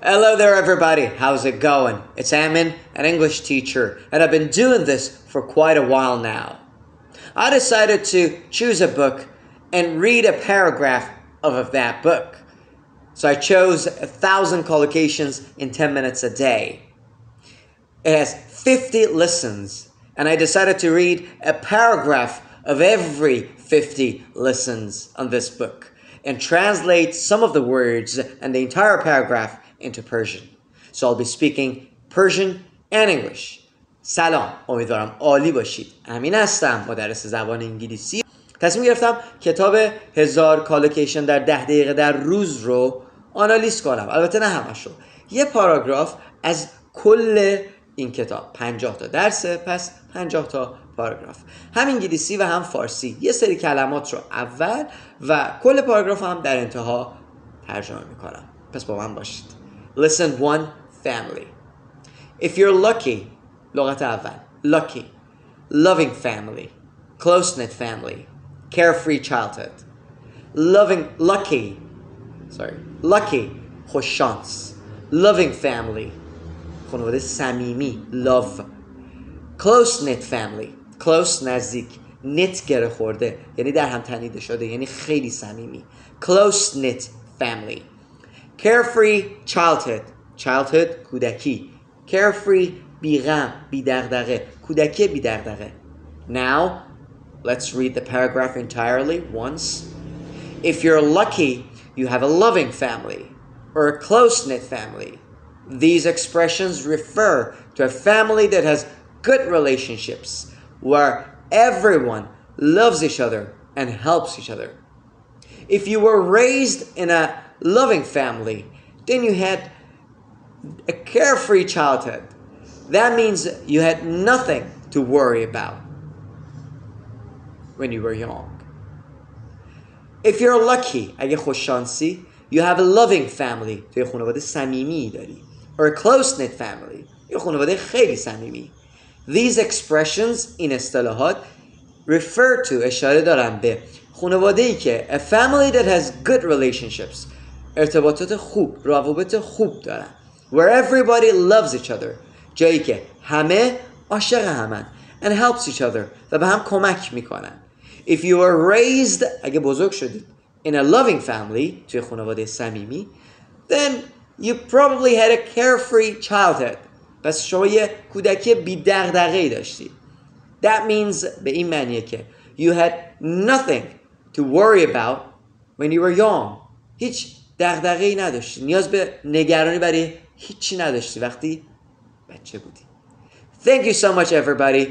Hello there everybody, how's it going? It's Amin, an English teacher, and I've been doing this for quite a while now. I decided to choose a book and read a paragraph of that book. So I chose 1,000 collocations in 10 minutes a day. It has 50 listens, and I decided to read a paragraph of every 50 listens on this book and translate some of the words and the entire paragraph into Persian. So I'll be speaking Persian and English. سلام، امیدوارم عالی باشید. امین هستم، مدرس زبان انگلیسی. تصمیم گرفتم کتاب 1000 کالوکیشن در 10 دقیقه در روز رو آنالیز کنم. البته نه همش رو. یه پاراگراف از کل این کتاب 50 تا درسه، پس 50 تا پاراگراف، هم انگلیسی و هم فارسی. یه سری کلمات رو اول و کل پاراگراف هم در انتها ترجمه میکنم. پس با من باشید. Lesson 1, family. If you're lucky, لغت اول, lucky, loving family, close-knit family, carefree childhood. Lucky, خوششانس. Loving family, خانواده صمیمی, love. Close-knit family, close نزدیک, knit گره خورده, یعنی در هم تنیده شده, یعنی خیلی صمیمی. Close-knit family. Carefree childhood کودکی. Carefree بی‌غم بی‌دغدغه, کودکی بی‌دغدغه. Now let's read the paragraph entirely once. If you're lucky, you have a loving family or a close-knit family. These expressions refer to a family that has good relationships where everyone loves each other and helps each other. If you were raised in a loving family, then you had a carefree childhood. That means you had nothing to worry about when you were young. If you're lucky, اگه خوششانسی, you have a loving family, تو یه خانواده صمیمی داری, or a close-knit family, یه خانواده خیلی صمیمی. These expressions, این اصطلاحات, refer to, اشاره دارن به خانواده‌ای که a family that has good relationships, ارتباطات خوب, روابط خوب دارن, where everybody loves each other, جایی که همه عاشق همن, and helps each other, و به هم کمک میکنن. If you were raised, اگه بزرگ شدید, in a loving family, توی خانواده صمیمی, then you probably had a carefree childhood. پس شما یه کودکی بی دغدغه‌ای داشتید. That means, به این معنیه که you had nothing to worry about when you were young. هیچ دغدغه‌ای نداشتی. نیاز به نگرانی برای هیچی نداشتی وقتی بچه بودی. Thank you so much everybody.